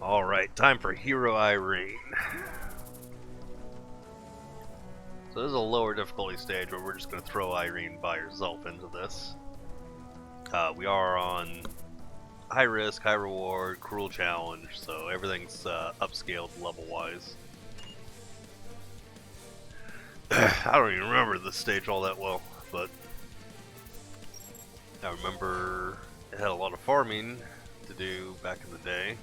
Alright, time for Hero Irene. So this is a lower difficulty stage where we're just going to throw Irene by herself into this. We are on high risk, high reward, cruel challenge, so everything's upscaled level-wise. I don't even remember this stage all that well, but I remember it had a lot of farming to do back in the day.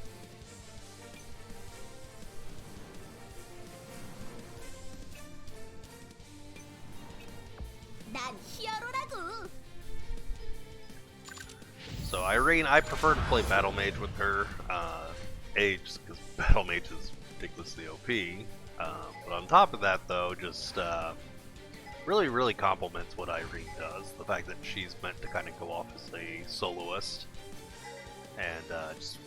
So Irene, I prefer to play Battle Mage with her, just because Battle Mage is ridiculously OP. But on top of that though, just really complements what Irene does. The fact that she's meant to kind of go off as a soloist and just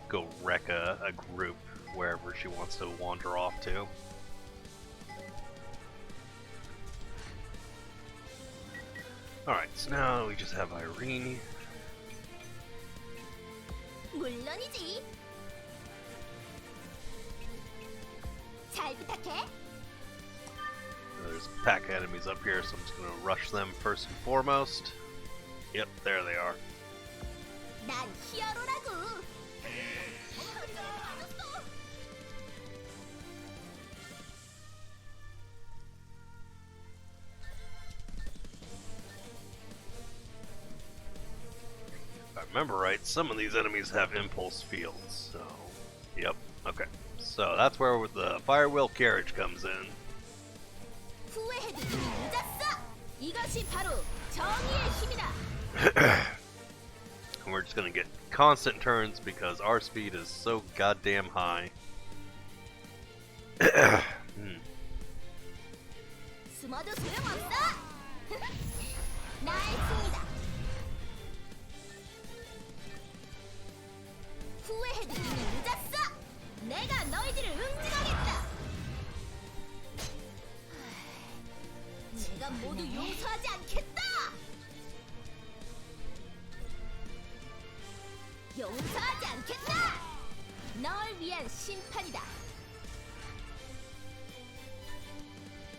go wreck a group wherever she wants to wander off to. Alright, so now we just have Irene. 물론이지. 잘 부탁해. There's a pack of enemies up here, so I'm just going to rush them first and foremost. Yep, there they are. 난 히어로라고. If I remember right, some of these enemies have impulse fields, so... Yep, okay. So that's where the Firewheel Carriage comes in. 후회해도 이미 늦었어. 이것이 바로 정의의 힘이다. And we're just gonna get constant turns because our speed is so goddamn high. 숨어도 소용없어. 나의 승리다. 후회해도 이미 늦었어. 내가 너희들을 응징하겠다. 내가 모두 용서하지 않겠다. 용서하지 않겠다. 널 위한 심판이다.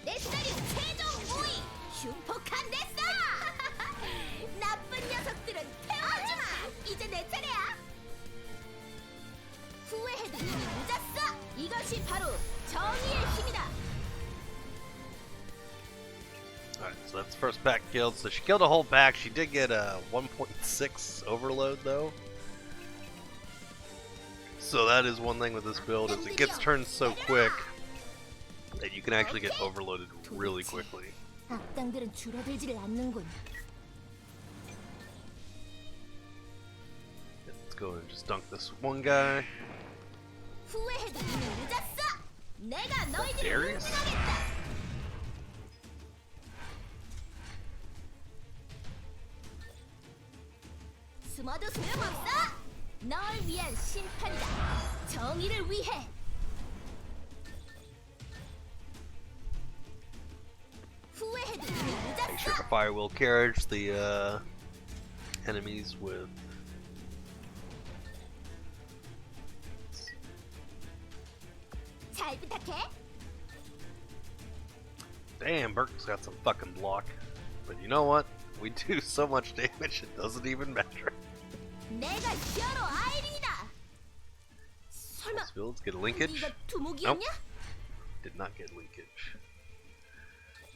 내 딸이 최종 우위 흉폭한 데서. 나쁜 녀석들은 태워주마. 이제 내 차례야. 후회해도 이미 늦었어. 이것이 바로 정의의 힘이다. Alright, so that's the first pack killed. So she killed a whole pack. She did get a 1.6 overload though. So that is one thing with this build, is it gets turned so quick that you can actually get overloaded really quickly. 악당들은 줄어들지를 않는군. Let's go and just dunk this one guy. 후회해도 이미 늦었어. 내가 너희들을 Darius? 응징하겠다. 숨어도 소용없어. 널 위한 심판이다. 정의를 위해. 후회해도 이미 Make sure 늦었어. to Firewheel Carriage the enemies with... 잘 부탁해. Damn, Burke's got some fucking block. But you know what? We do so much damage, it doesn't even matter. 내가 히어로 아이린이다. 설마 Those fields get a linkage? 이거 두목이었냐? Did not get linkage.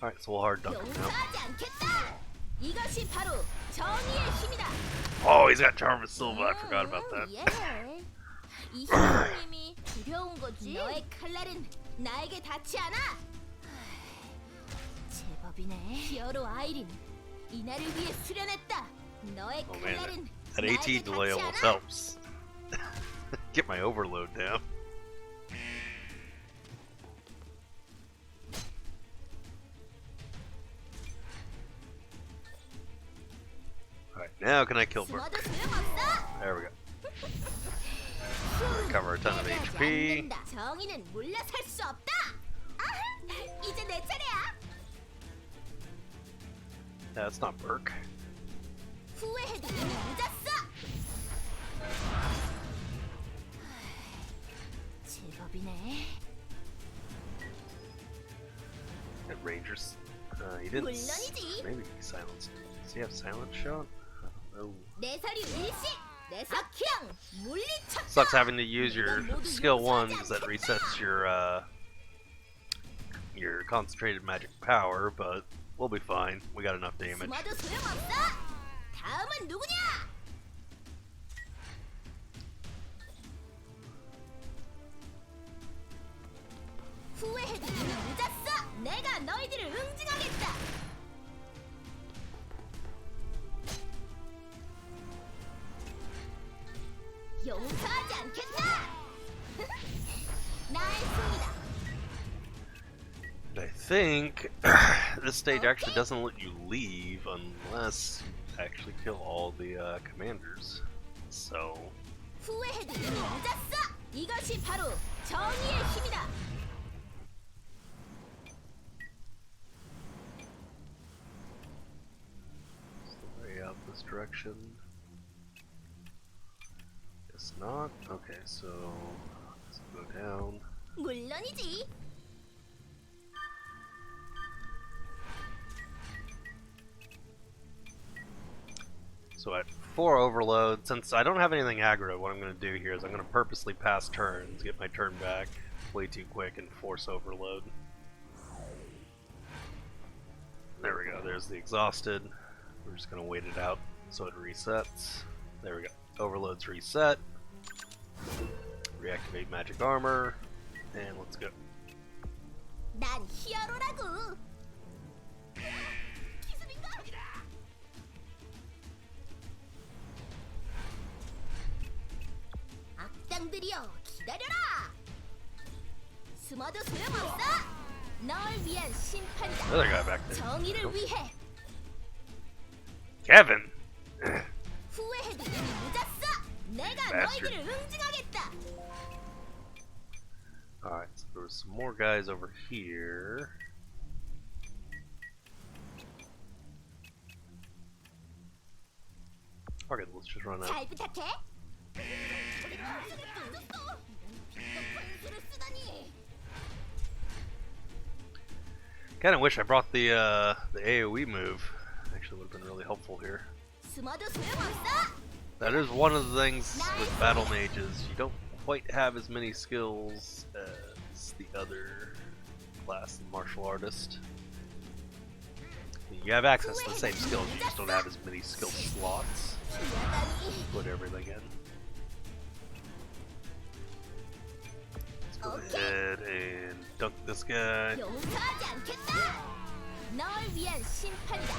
Alright, so we'll hard dunk him now. 용서하지 않겠다. 이것이 바로 정의의 힘이다. Oh, he's got Charm of Silva, I forgot about that. 예. 이 히어로님이 두려운 거지. 너의 칼날은 나에게 닿지 않아. 제법이네. 히어로 아이린, 이날을 위해 수련했다. 너의 Oh man, 칼날은 that AT delay almost helps. Get my overload down. Alright, now can I kill Burke? 숨어도 소용없어. There we go. Recover a ton of HP. 정의는 물러설 수 없다. 아하, 이제 내 차례야. That's not Burke. 후회해도 이미 늦었어. 법이네. And Rangers. He didn't. 물론이지. Maybe he silenced. Does he have silence shot? I don't know. 내 사류 일식. 내 사키양 물리쳤다. Sucks having to use your skill 1 because that resets your concentrated magic power, but we'll be fine. We got enough damage. 스마도 소용없어. 다음은 누구냐? 후회해도 이미 늦었어. 내가 너희들을 응징하겠다. 용서하지 않겠다. 나의 승리다. And I think this stage actually doesn't let you leave unless you actually kill all the commanders. So 후회해도 이미 늦었어. 이것이 바로 정의의 힘이다. way out this direction. Guess not. Okay, so let's go down. 물론이지. So at 4 overload, since I don't have anything aggro, what I'm going to do here is I'm going to purposely pass turns, get my turn back way too quick, and force overload. There we go, there's the exhausted. We're just going to wait it out so it resets. There we go, overload's reset. Reactivate magic armor, and let's go. 난 히어로라고. 기습인가? 악당들이여 기다려라. 숨어도 소용없어. 널 위한 심판이다. Another guy back there. 정의를 위해. Kevin! 후회해도 이미 늦었어. 내가 Bastard. 너희들을 응징하겠다. Alright, so there was some more guys over here. Okay, let's just run out. 잘 부탁해. 분수를 쓰다니. Kinda wish I brought the AoE move. Actually would have been really helpful here. 숨어도 소용없어. That is one of the things with battle mages. You don't quite have as many skills as the other class, the martial artist. You have access to the same skills, you just don't have as many skill slots to put everything in. Let's go ahead and dunk this guy. 용서하지 않겠다. 널 위한 심판이다.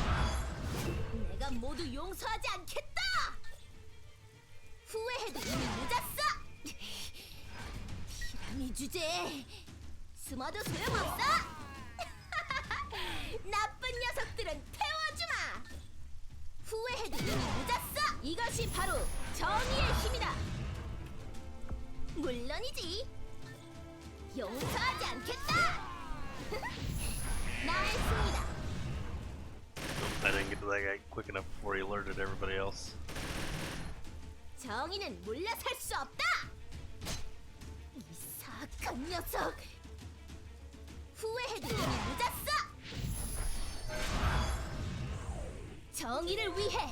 내가 모두 용서하지 않겠다. 후회해도 이미 늦었어. 피라미 주제. 숨어도 소용없어. 나쁜 녀석들은 태워주마. 후회해도 이미 늦었어. 이것이 바로 정의의 힘이다. 물론이지. 용서하지 않겠다. 나의 승리다. I didn't get to that guy quick enough before he alerted everybody else. 정의는 물러설 수 없다. 이 사악한 녀석. 후회해도 이미 늦었어. 정의를 위해.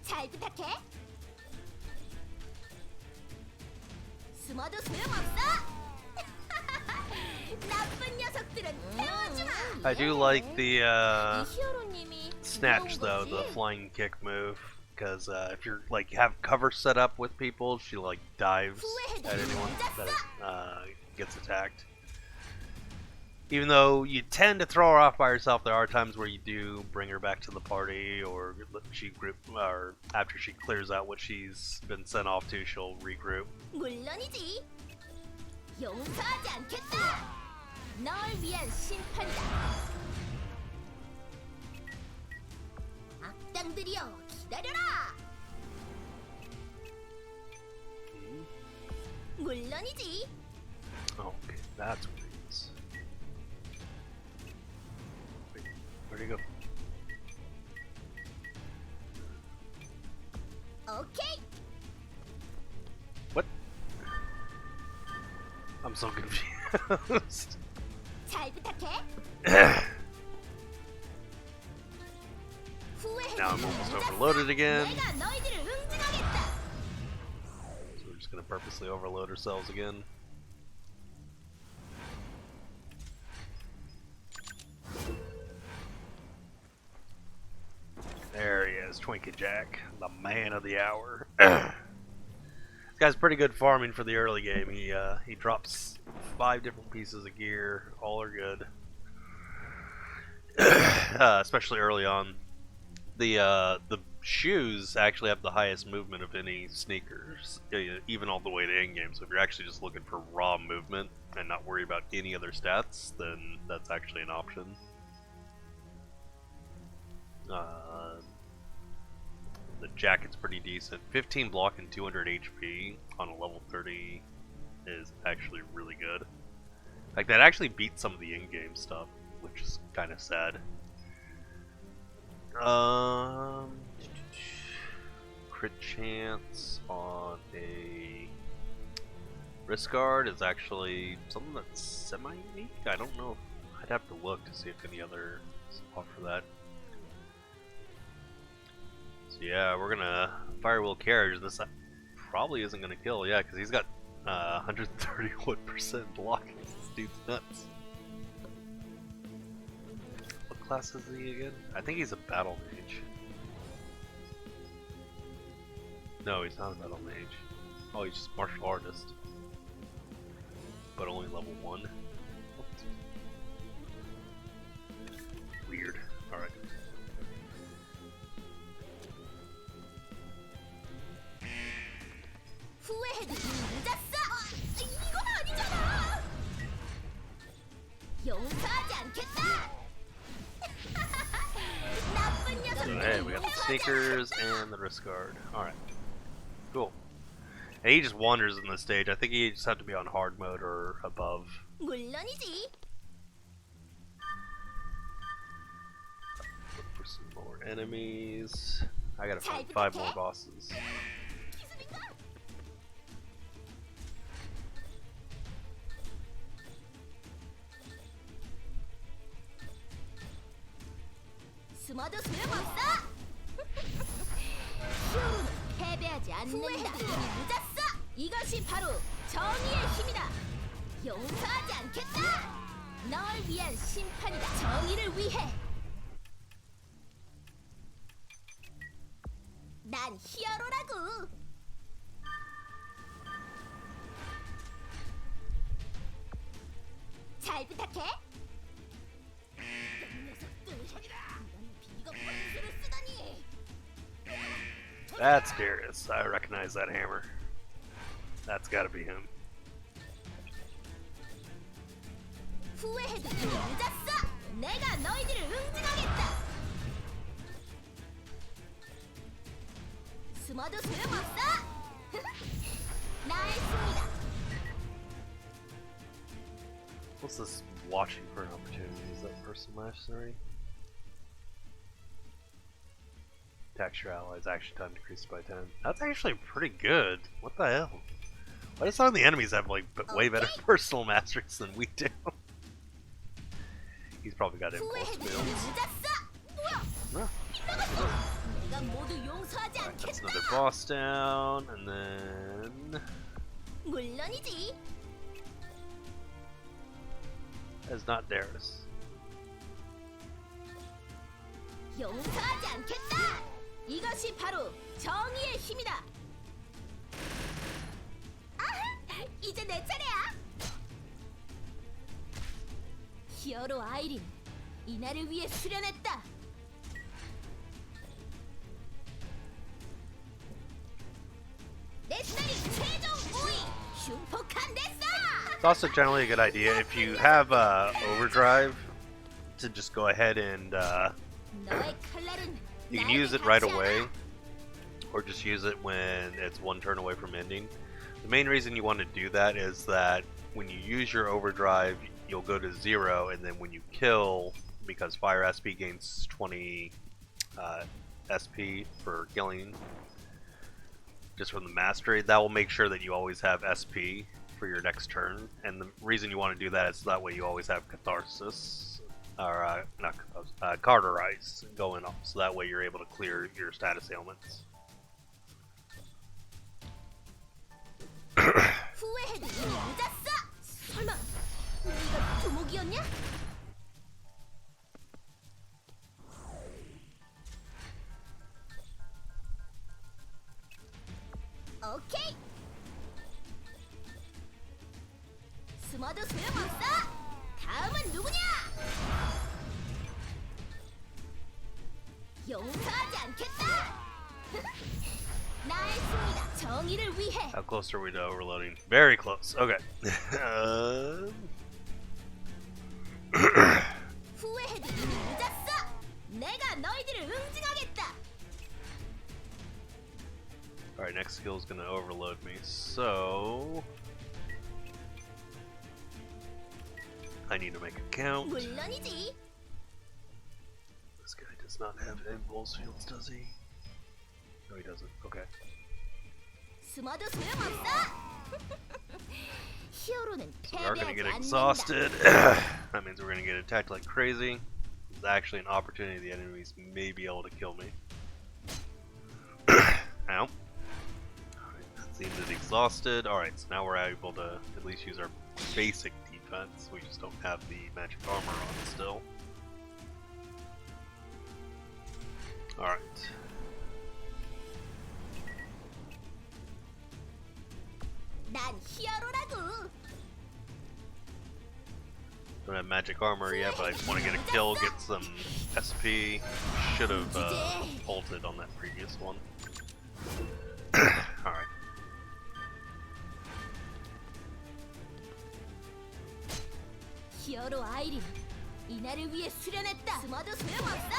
잘 부탁해. 숨어도 소용없어. 나쁜 녀석들은 태워주마. I do like the 이 히어로님이 snatch though, the flying kick move, because if you're like have cover set up with people, she like dives at anyone that gets attacked. Even though you tend to throw her off by herself, there are times where you do bring her back to the party, or she group, or after she clears out what she's been sent off to, she'll regroup. 물론이지. 용서하지 않겠다. 널 위한 심판이다. 악당들이여 기다려라. 물론이지. Okay, that's what it is. Wait, where'd he go? 오케이. I'm so confused. 잘 부탁해. Now I'm almost overloaded again. 내가 너희들을 응징하겠다. So we're just gonna purposely overload ourselves again. There he is, Twinkie Jack, the man of the hour. This guy's pretty good farming for the early game. He drops 5 different pieces of gear. All are good, especially early on. The shoes actually have the highest movement of any sneakers, even all the way to end game. So if you're actually just looking for raw movement and not worry about any other stats, then that's actually an option. The jacket's pretty decent. 15 block and 200 HP on a level 30 is actually really good. Like, that actually beats some of the in-game stuff, which is kind of sad. Crit chance on a wrist guard is actually something that's semi-unique. I don't know. I'd have to look to see if any others offer that. So yeah, we're gonna Firewheel Carriage. This probably isn't gonna kill, yeah, because he's got 131% block. This dude's nuts. What class is he again? I think he's a Battle Mage. No, he's not a Battle Mage. Oh, he's just Martial Artist. But only level 1. Weird. Alright. 후회해도 늦었어. 이건 아니잖아. 용서하지 않겠다. 나쁜 녀석. So hey, we got the sneakers and the wrist guard. Alright. Cool. And he just wanders in the stage. I think he just have to be on hard mode or above. 물론이지. Look for some more enemies. I gotta find 5 more bosses. 기습인가? 숨어도 소용없어. 히어로는 패배하지 않는다. 늦었어. 이것이 바로 정의의 힘이다. 용서하지 않겠다. 널 위한 심판이다. 정의를 위해. 난 히어로라고. 잘 부탁해. That's Darius. I recognize that hammer. That's gotta be him. 후회해도 늦었어. 내가 너희들을 응징하겠다. 숨어도 소용없어. 나의 승리다. What's this watching for an opportunity? Is that person mercenary? Attacks your allies, action time decreased by 10. That's actually pretty good. What the hell? Why do some of the enemies have like way better personal masteries than we do? He's probably got impulse builds. No. Alright, that's another boss down, and then 물론이지. that's not Darius. 용서하지 않겠다. 이것이 바로 정의의 힘이다. 아하, 이제 내 차례야. 히어로 아이린, 이날을 위해 수련했다. 내 스타일 최종 5위, 흉폭한 데싸. It's also generally a good idea if you have overdrive to just go ahead and 너의 칼날은 you can use it right away, or just use it when it's one turn away from ending. The main reason you want to do that is that when you use your overdrive, you'll go to 0, and then when you kill, because Fire SP gains 20 SP for killing, just from the mastery, that will make sure that you always have SP for your next turn, and the reason you want to do that is that way you always have Catharsis, or not Catharsis, Cauterize going off, so that way you're able to clear your status ailments. 후회해도 이미 늦었어. 설마 네가 두목이었냐? 오케이. 숨어도 소용없어. 다음은 누구냐? 용서하지 않겠다. 나의 승리다. 정의를 위해. How close are we to overloading? Very close. Okay. 후회해도 이미 늦었어. 내가 너희들을 응징하겠다. Alright, next skill is going to overload me, so I need to make a count. 물론이지. This guy does not have impulse fields, does he? No, he doesn't. Okay. 숨어도 소용없어. 히어로는 So we are going to 패배하지 get 않는다. exhausted. That means we're going to get attacked like crazy. There's actually an opportunity the enemies may be able to kill me. Ow. Seems it exhausted. Alright, so now we're able to at least use our basic defense. We just don't have the magic armor on still. Alright. 난 히어로라고. Don't have magic armor yet, but I just want to get a kill, get some SP. Should have ulted on that previous one. Alright. 히어로 아이린, 이날을 위해 수련했다. 숨어도 소용없어.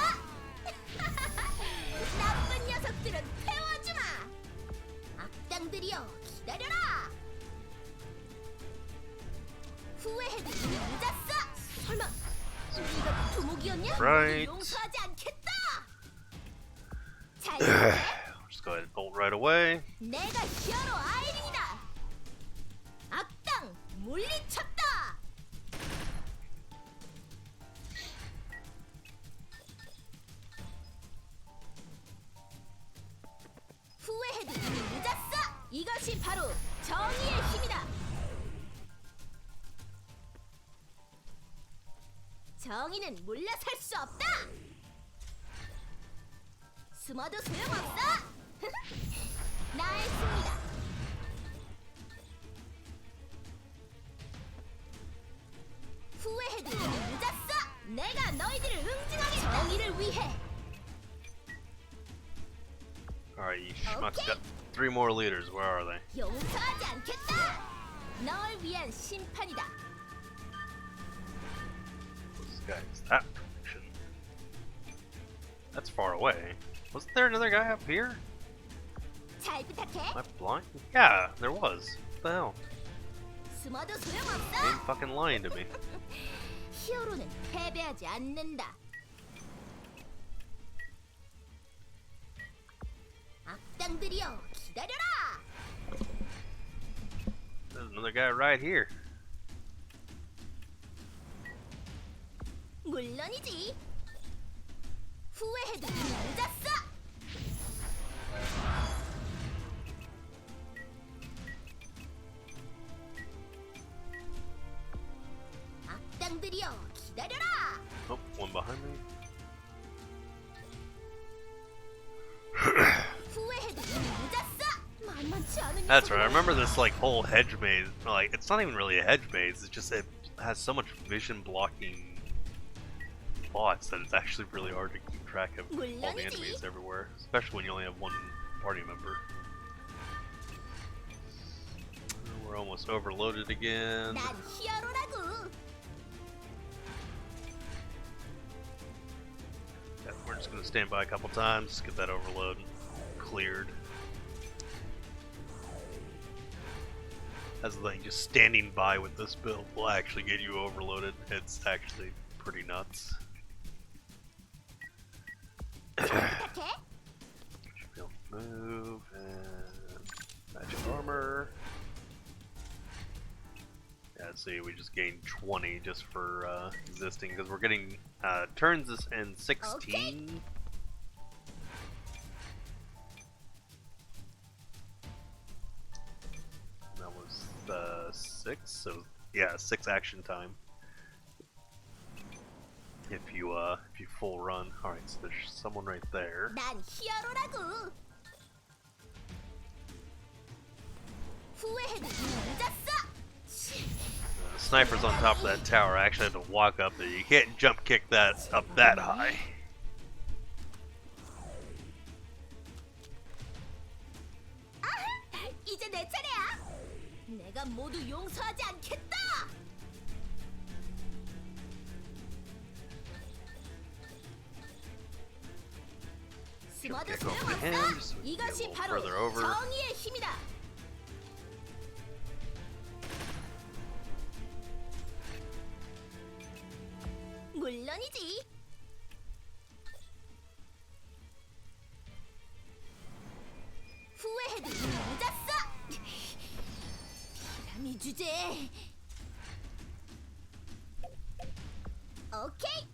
나쁜 녀석들은 태워주마. 악당들이여, 기다려라. 후회해도 이미 늦었어. 설마 네가 두목이었냐? Right. 용서하지 않겠다. 잘 We'll 생각해. just go ahead and ult right away. 내가 히어로 아이린이다. 악당 물리쳤다. 후회해도 이미 늦었어. 이것이 바로 정의의 힘이다. 정의는 물러설 수 없다. 숨어도 소용없어. 나의 승리다. 후회해도 이미 늦었어. 내가 너희들을 응징하겠다. 정의를 위해. Alright, you schmucks got 3 more leaders. Where are they? 용서하지 않겠다. 널 위한 심판이다. This guy's that direction. That's far away. Wasn't there another guy up here? 잘 부탁해. Am I blind? Yeah, there was. What the hell? 숨어도 You're 소용없어. fucking lying to me. 히어로는 패배하지 않는다. 악당들이여, 기다려라. There's another guy right here. 물론이지. 후회해도 이미 늦었어. 악당들이여, 기다려라. Oh, one behind me. 후회해도 이미 늦었어. 만만치 않은 That's right. I 녀석이네. remember this like whole hedge maze. Like, it's not even really a hedge maze. It's just it has so much vision blocking bots that it's actually really hard to keep track of all the enemies everywhere, especially when you only have one party member. We're almost overloaded again. 난 히어로라고. Yeah, we're just gonna stand by a couple times, get that overload cleared. That's the thing, just standing by with this build will actually get you overloaded. It's actually pretty nuts. 부탁해. Should be able to move and magic armor. see, we just gained 20 just for existing, because we're getting turns in 16. Okay. That was 6, so yeah, 6 action time. If you full run. Alright, so there's someone right there. 난 히어로라고. 후회해도 늦었어. Sniper's on top of that tower. I actually had to walk up there. You can't jump kick that up that high. 아하, 이제 내 차례야. 내가 모두 용서하지 않겠다. 숨어도 Kick over to him, 소용없어. so we can get a 이것이 little 바로 further over. 정의의 힘이다. 물론이지. 후회해도 늦었어. 피라미 주제. 오케이.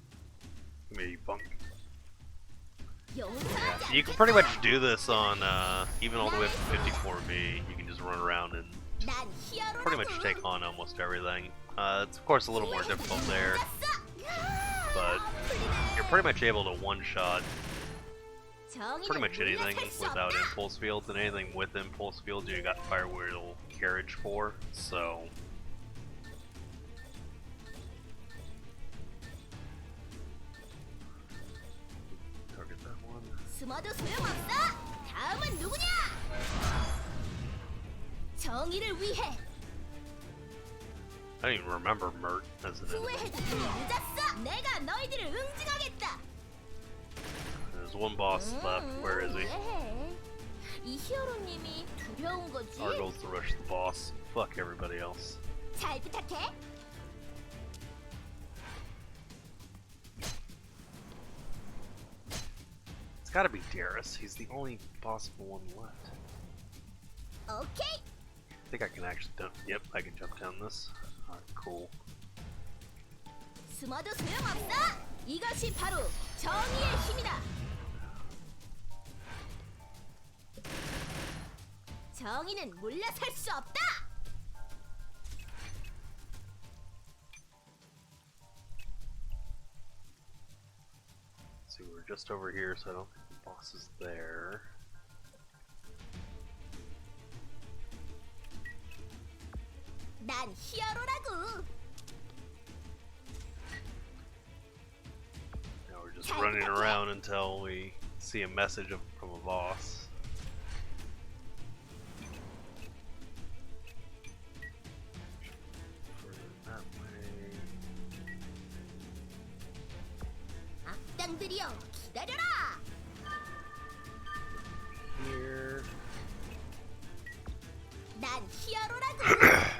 Maybe bunk. 용서하지 You can pretty much do this on even all the way up to 54B. You can just run around and 난 히어로라고. pretty much take on almost everything. It's of course a little more difficult there, but you're pretty much able to one-shot pretty much anything without impulse fields, and anything with impulse fields you got firewheel carriage for, so target that one. 숨어도 소용없어. 다음은 누구냐? 정의를 위해. I don't even remember Mert as an enemy. 후회해도 늦었어. 내가 너희들을 응징하겠다. There's one boss left. Where is he? 이해해. 이 히어로님이 두려운 거지. Our goal is to rush the boss. Fuck everybody else. 잘 부탁해. It's gotta be Darius. He's the only possible one left. 오케이. I think I can actually jump. Yep, I can jump down this. Alright, cool. 숨어도 소용없어. 이것이 바로 정의의 힘이다. 정의는 물러설 수 없다. So we're just over here, so I don't think the boss is there. 난 히어로라고. Now we're just running around until we see a message from a boss. Further that way. 악당들이여 기다려라. Here. 난 히어로라고.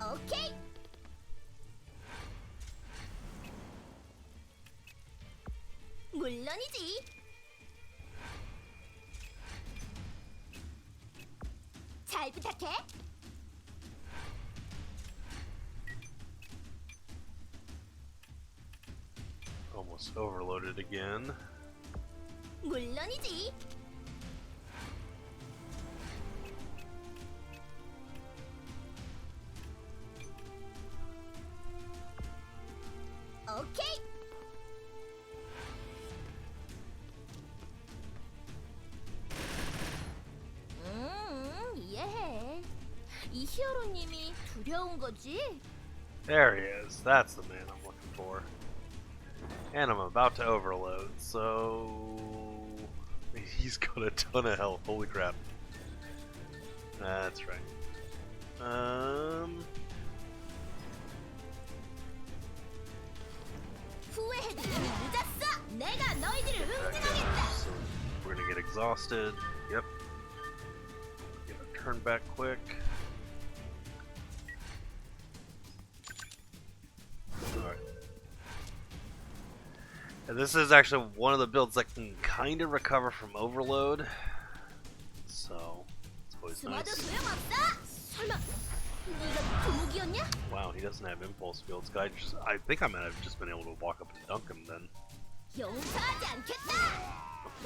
오케이. 물론이지. 잘 부탁해. Almost overloaded again. 물론이지. 오케이. 이해해. 이 히어로님이 두려운 거지? There he is. That's the man I'm looking for. And I'm about to overload, so he's got a ton of health. Holy crap. That's right. 후회해도 이미 늦었어. 내가 너희들을 Back 응징하겠다. down, so we're gonna get exhausted. Yep. Gonna turn back quick. Alright. And this is actually one of the builds that can kind of recover from overload. So, it's always always 숨어도 nice. 소용없어. 설마 네가 두목이었냐? Wow, he doesn't have impulse fields. Guy just, I think I might have just been able to walk up and dunk him then. 용서하지 않겠다.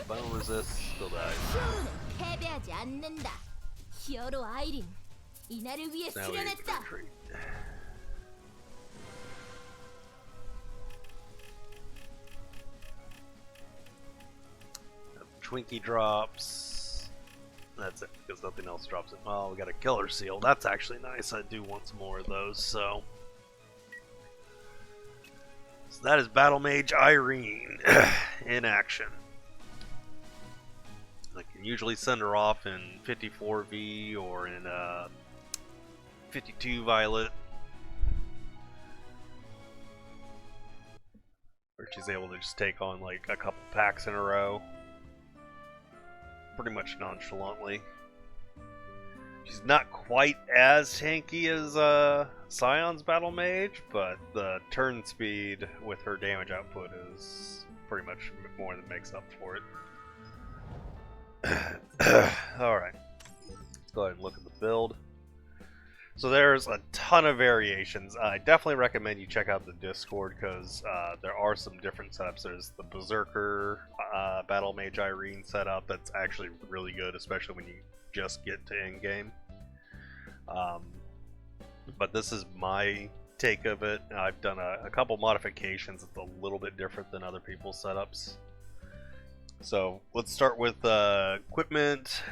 Final resist, still dies. 히어로는 패배하지 않는다. 히어로 아이린, 이날을 위해 Now we need to 수련했다. retreat. Twinkie drops. That's it, because nothing else drops it. Well, we got a killer seal. That's actually nice. I do want some more of those, so. So that is Battle Mage Irene in action. I can usually send her off in 54V or in 52 Violet, where she's able to just take on like a couple packs in a row pretty much nonchalantly. She's not quite as tanky as Scion's Battle Mage, but the turn speed with her damage output is pretty much more than makes up for it. Alright, let's go ahead and look at the build. So there's a ton of variations. I definitely recommend you check out the Discord because there are some different setups. There's the Berserker Battle Mage Irene setup that's actually really good, especially when you just get to end game. But this is my take of it. I've done a couple modifications. It's a little bit different than other people's setups. So let's start with equipment,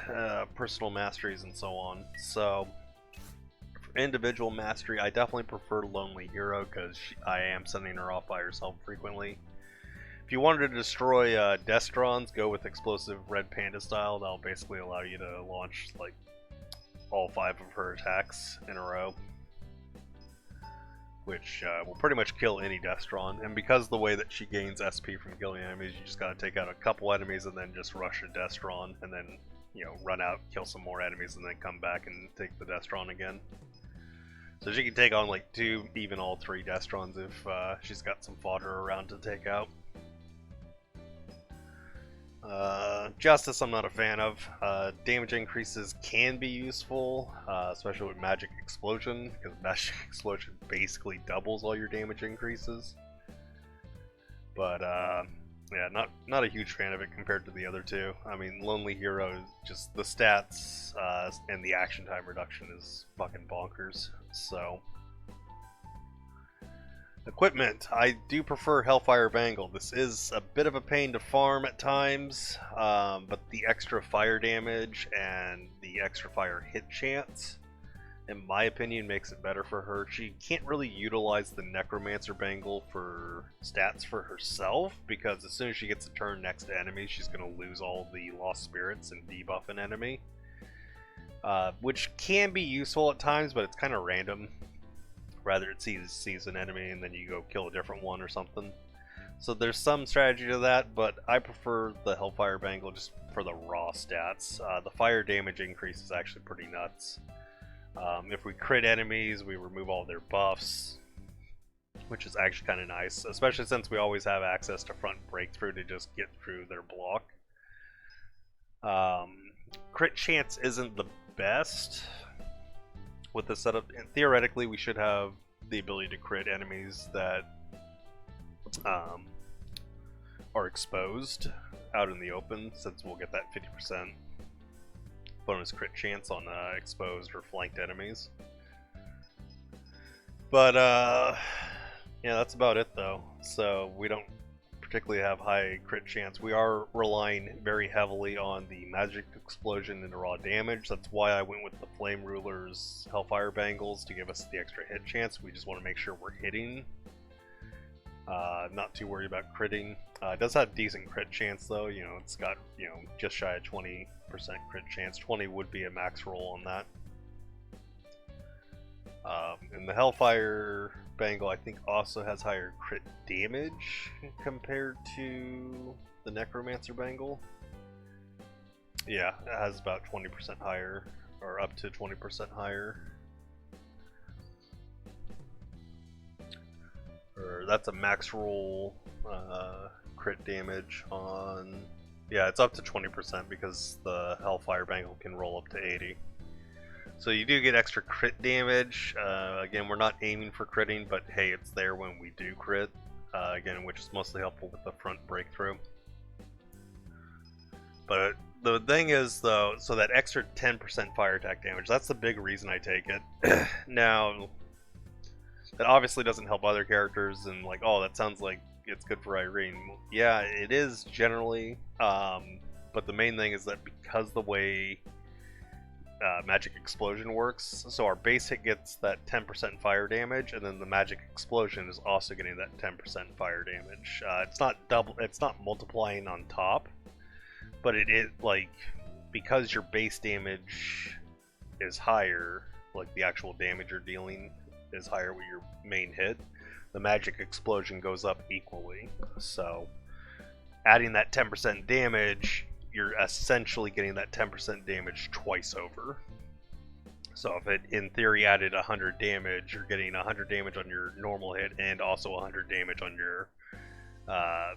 personal masteries, and so on. So for individual mastery, I definitely prefer Lonely Hero because I am sending her off by herself frequently. If you wanted to destroy Destrons, go with Explosive Red Panda style. That'll basically allow you to launch like all 5 of her attacks in a row, which will pretty much kill any Destron. And because of the way that she gains SP from killing enemies, you just gotta take out a couple enemies and then just rush a Destron, and then, you know, run out, kill some more enemies, and then come back and take the Destron again. So she can take on like 2, even all 3 Destrons if she's got some fodder around to take out. Justice I'm not a fan of. Damage increases can be useful, especially with Magic Explosion, because Magic Explosion basically doubles all your damage increases. But yeah, not a huge fan of it compared to the other two. I mean, Lonely Hero, just the stats and the action time reduction is fucking bonkers. So equipment, I do prefer Hellfire Bangle. This is a bit of a pain to farm at times, but the extra fire damage and the extra fire hit chance, in my opinion, makes it better for her. She can't really utilize the Necromancer Bangle for stats for herself, because as soon as she gets a turn next to enemies, she's going to lose all the Lost Spirits and debuff an enemy, which can be useful at times, but it's kind of random. Rather it sees an enemy and then you go kill a different one or something. So there's some strategy to that, but I prefer the Hellfire Bangle just for the raw stats. The fire damage increase is actually pretty nuts. If we crit enemies, we remove all their buffs, which is actually kind of nice, especially since we always have access to front breakthrough to just get through their block. Crit chance isn't the best with the setup, and theoretically we should have the ability to crit enemies that are exposed out in the open, since we'll get that 50% bonus crit chance on exposed or flanked enemies. But yeah, that's about it though. So we don't particularly have high crit chance. We are relying very heavily on the Magic Explosion and the raw damage. That's why I went with the Flame Ruler's Hellfire Bangles to give us the extra hit chance. We just want to make sure we're hitting. Not too worried about critting. It does have decent crit chance though. You know, it's got, you know, just shy of 20% crit chance. 20 would be a max roll on that. And the Hellfire Bangle, I think, also has higher crit damage compared to the Necromancer Bangle. Yeah, it has about 20% higher, or up to 20% higher. Or that's a max roll crit damage on... Yeah, it's up to 20% because the Hellfire Bangle can roll up to 80. So you do get extra crit damage. Again, we're not aiming for critting, but hey, it's there when we do crit. Again, which is mostly helpful with the front breakthrough. But the thing is, though, so that extra 10% fire attack damage, that's the big reason I take it. Now, that obviously doesn't help other characters, and like, oh, that sounds like it's good for Irene. Yeah, it is generally, but the main thing is that because the way Magic Explosion works, so our base hit gets that 10% fire damage, and then the Magic Explosion is also getting that 10% fire damage. It's not multiplying on top, but it is like, because your base damage is higher, like the actual damage you're dealing is higher with your main hit, the Magic Explosion goes up equally. So adding that 10% damage, you're essentially getting that 10% damage twice over. So if it, in theory, added 100 damage, you're getting 100 damage on your normal hit and also 100 damage on your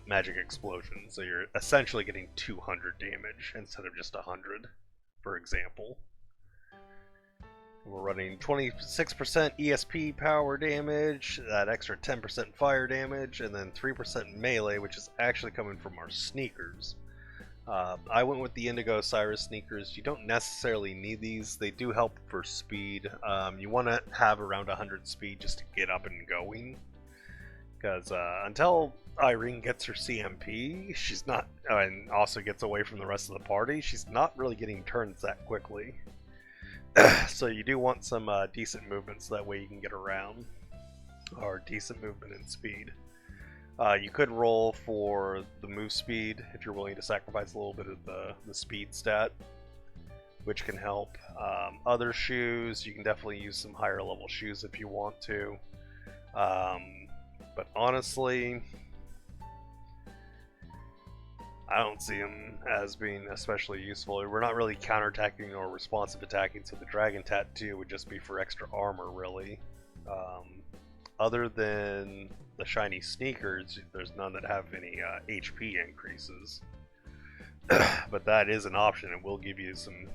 Magic Explosion. So you're essentially getting 200 damage instead of just 100, for example. We're running 26% ESP power damage, that extra 10% fire damage, and then 3% melee, which is actually coming from our sneakers. I went with the Indigo Cyrus sneakers. You don't necessarily need these. They do help for speed. You want to have around 100 speed just to get up and going. Because until Irene gets her CMP, she's not, and also gets away from the rest of the party, she's not really getting turns that quickly. So you do want some decent movement so that way you can get around, or decent movement and speed. You could roll for the move speed if you're willing to sacrifice a little bit of the speed stat, which can help. Other shoes, you can definitely use some higher level shoes if you want to. But honestly, I don't see them as being especially useful. We're not really counterattacking or responsive attacking, so the Dragon Tattoo would just be for extra armor, really. Other than the shiny sneakers, there's none that have any HP increases. But that is an option, and will give you some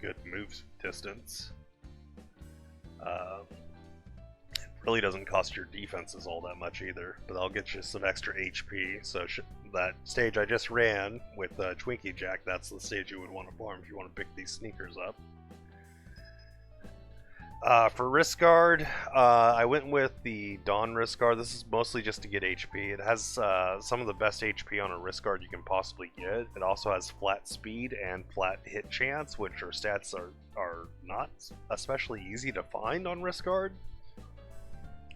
good move distance. It really doesn't cost your defenses all that much either, but I'll get you some extra HP. So that stage I just ran with Twinkie Jack, that's the stage you would want to farm if you want to pick these sneakers up. For Wrist Guard, I went with the Dawn Wrist Guard. This is mostly just to get HP. It has some of the best HP on a Wrist Guard you can possibly get. It also has flat speed and flat hit chance, which are stats are not especially easy to find on Wrist Guard.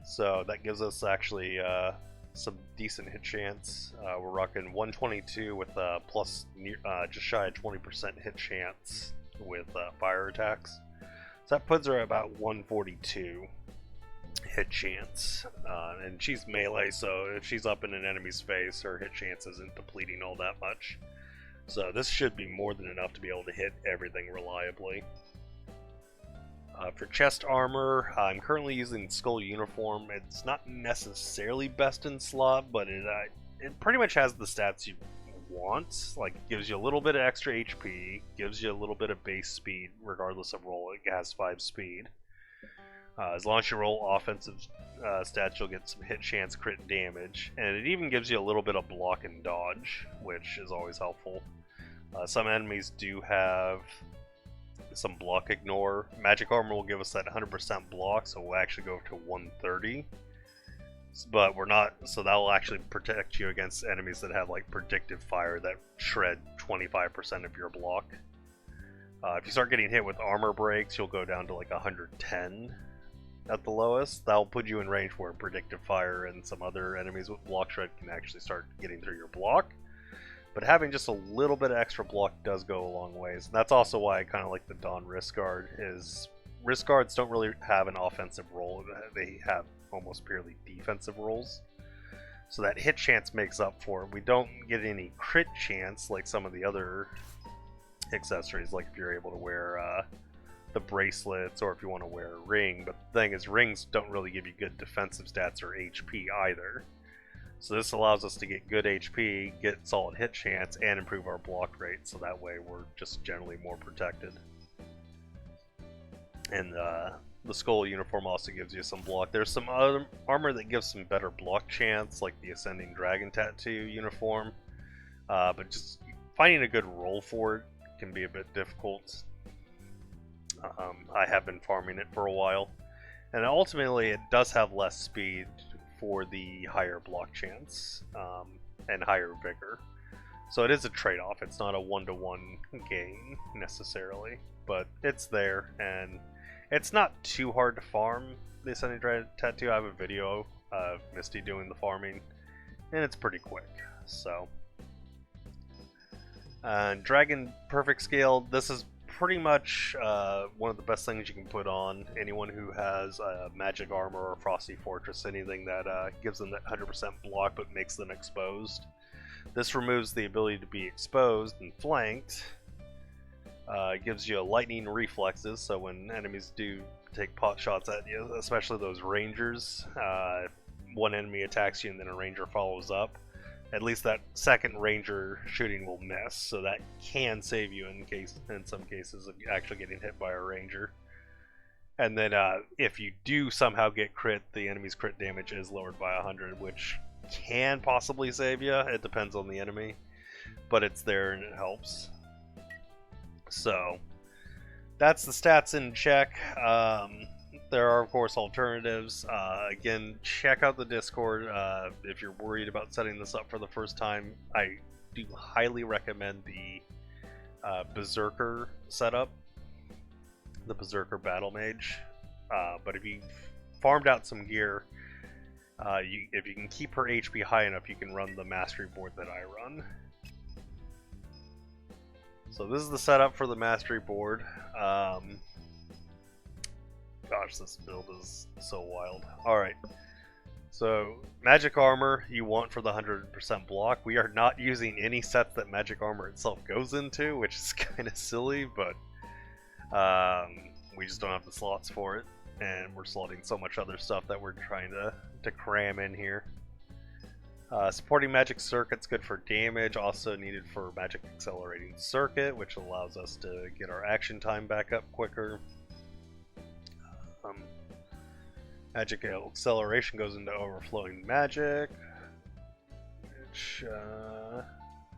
So that gives us actually some decent hit chance. We're rocking 122 with plus just shy of 20% hit chance with fire attacks. So that puts her at about 142 hit chance. And she's melee, so if she's up in an enemy's face, her hit chance isn't depleting all that much. So this should be more than enough to be able to hit everything reliably. For chest armor, I'm currently using Skull Uniform. It's not necessarily best in slot, but it pretty much has the stats you want. Like, it gives you a little bit of extra HP, gives you a little bit of base speed, regardless of roll. It has 5 speed. As long as you roll offensive stats, you'll get some hit chance, crit damage, and it even gives you a little bit of block and dodge, which is always helpful. Some enemies do have some block ignore. Magic armor will give us that 100% block, so we'll actually go to 130. But we're not, so that will actually protect you against enemies that have like predictive fire that shred 25% of your block. If you start getting hit with armor breaks, you'll go down to like 110 at the lowest. That'll put you in range where predictive fire and some other enemies with block shred can actually start getting through your block. But having just a little bit of extra block does go a long ways. And that's also why I kind of like the Dawn Wrist Guard. Is Wrist Guards don't really have an offensive role. They have almost purely defensive roles. So that hit chance makes up for it. We don't get any crit chance like some of the other accessories, like if you're able to wear the bracelets or if you want to wear a ring. But the thing is, rings don't really give you good defensive stats or HP either. So this allows us to get good HP, get solid hit chance, and improve our block rate, so that way we're just generally more protected. And the skull uniform also gives you some block. There's some other armor that gives some better block chance, like the Ascending Dragon Tattoo uniform. But just finding a good role for it can be a bit difficult. I have been farming it for a while. And ultimately, it does have less speed for the higher block chance and higher vigor. So it is a trade-off. It's not a one-to-one gain necessarily, but it's there, and it's not too hard to farm the Ascending Dragon Tattoo. I have a video of Misty doing the farming, and it's pretty quick. So, Dragon Perfect Scale. This is pretty much one of the best things you can put on anyone who has magic armor or Frosty Fortress, anything that gives them that 100% block but makes them exposed. This removes the ability to be exposed and flanked. It gives you lightning reflexes, so when enemies do take pot shots at you, especially those rangers, one enemy attacks you and then a ranger follows up. At least that second ranger shooting will miss, so that can save you in some cases of actually getting hit by a ranger. And then if you do somehow get crit, the enemy's crit damage is lowered by 100, which can possibly save you. It depends on the enemy, but it's there and it helps. So that's the stats in check. There are, of course, alternatives. Again, check out the Discord if you're worried about setting this up for the first time. I do highly recommend the Berserker setup, the Berserker Battle Mage. But if you farmed out some gear, if you can keep her HP high enough, you can run the Mastery board that I run. So this is the setup for the Mastery board. Gosh, this build is so wild. Alright, so magic armor you want for the 100% block. We are not using any sets that magic armor itself goes into, which is kind of silly, but we just don't have the slots for it, and we're slotting so much other stuff that we're trying to cram in here. Supporting magic circuit's good for damage, also needed for magic accelerating circuit, which allows us to get our action time back up quicker. Magic acceleration goes into overflowing magic, which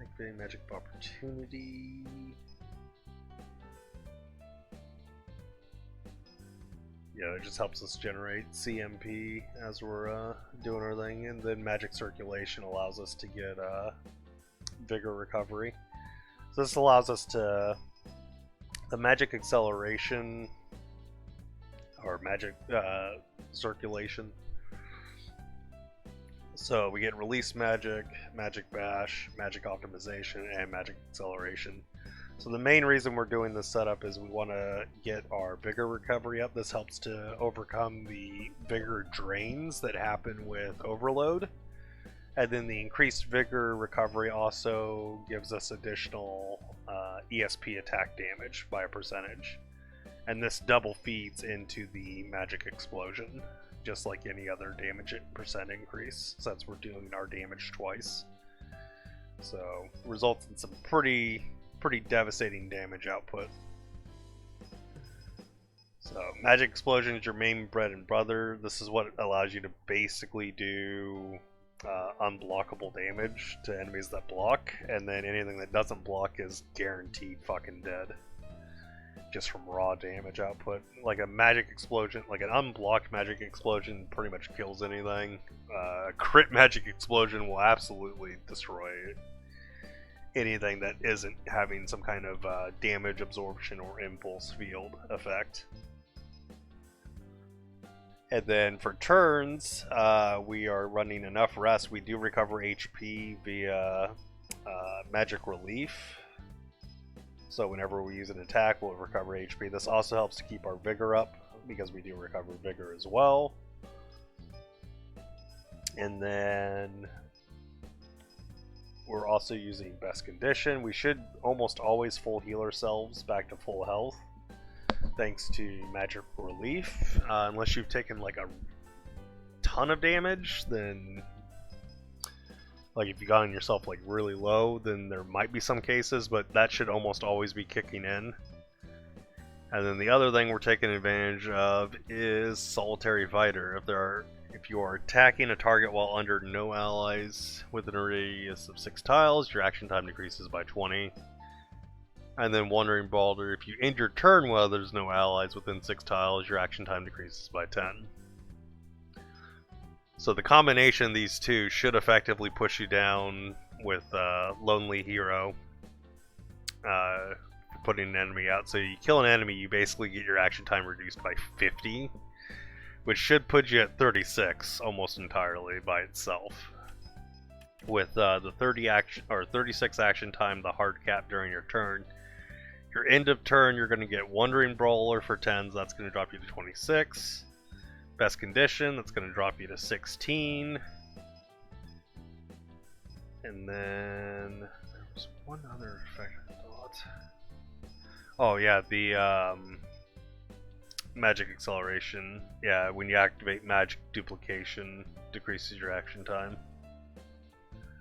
activating magic of opportunity. Yeah, it just helps us generate CMP as we're doing our thing, and then magic circulation allows us to get vigor recovery. So this allows us to the magic acceleration or magic circulation. So we get release magic, magic bash, magic optimization, and magic acceleration. So the main reason we're doing this setup is we want to get our vigor recovery up. This helps to overcome the vigor drains that happen with overload. And then the increased vigor recovery also gives us additional ESP attack damage by a percentage. And this double feeds into the magic explosion, just like any other damage percent increase, since we're doing our damage twice. So results in some pretty devastating damage output. So magic explosion is your main bread and butter. This is what allows you to basically do unblockable damage to enemies that block, and then anything that doesn't block is guaranteed fucking dead. Just from raw damage output. Like a magic explosion, like an unblocked magic explosion pretty much kills anything. Crit magic explosion will absolutely destroy anything that isn't having some kind of damage absorption or impulse field effect. And then for turns, we are running enough rest. We do recover HP via magic relief. So whenever we use an attack, we'll recover HP. This also helps to keep our vigor up, because we do recover vigor as well. And then we're also using best condition. We should almost always full heal ourselves back to full health, thanks to magic relief. Unless you've taken like a ton of damage, then like if you've gotten yourself like really low, then there might be some cases, but that should almost always be kicking in. And then the other thing we're taking advantage of is Solitary Fighter. If you are attacking a target while under no allies within a radius of 6 tiles, your action time decreases by 20. And then Wandering Balder, if you end your turn while there's no allies within 6 tiles, your action time decreases by 10. So the combination of these two should effectively push you down with Lonely Hero. Putting an enemy out. So you kill an enemy, you basically get your action time reduced by 50, which should put you at 36 almost entirely by itself. With the 36 action time, the hard cap during your turn. Your end of turn, you're going to get Wandering Brawler for 10s. That's going to drop you to 26. Best Condition, that's going to drop you to 16. And then there was one other effect I thought. Oh yeah, the magic acceleration. Yeah, when you activate magic duplication, decreases your action time.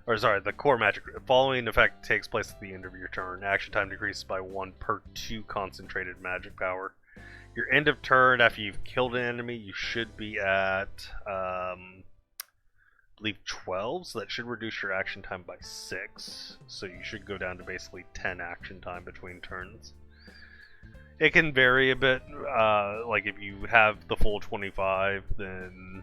Or sorry, the core magic following effect takes place at the end of your turn. Action time decreases by 1 per 2 concentrated magic power. Your end of turn, after you've killed an enemy, you should be at I believe 12, so that should reduce your action time by 6. So you should go down to basically 10 action time between turns. It can vary a bit, like if you have the full 25, then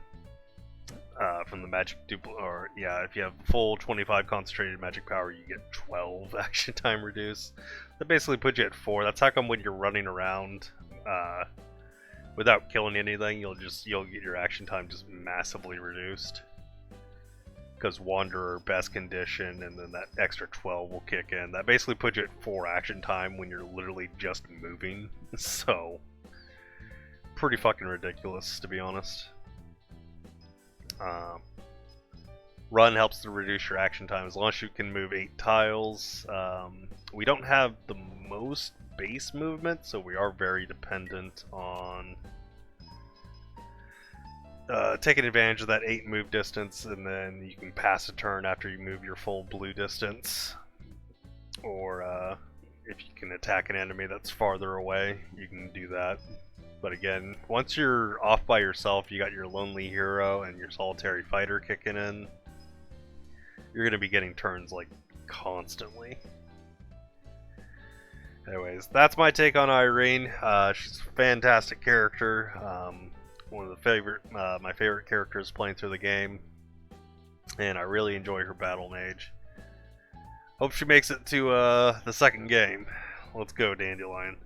from the magic if you have full 25 concentrated magic power, you get 12 action time reduced. That basically puts you at 4. That's how come when you're running around without killing anything, you'll get your action time just massively reduced. Because Wanderer, Best Condition, and then that extra 12 will kick in. That basically puts you at 4 action time when you're literally just moving. So, pretty fucking ridiculous, to be honest. Run helps to reduce your action time as long as you can move 8 tiles. We don't have the most base movement, so we are very dependent on taking advantage of that 8 move distance, and then you can pass a turn after you move your full blue distance. Or if you can attack an enemy that's farther away, you can do that. But again, once you're off by yourself, you got your Lonely Hero and your Solitary Fighter kicking in, you're going to be getting turns like constantly. Anyways, that's my take on Irene. She's a fantastic character. One of the my favorite characters playing through the game, and I really enjoy her battle mage. Hope she makes it to the second game. Let's go, Dandelion.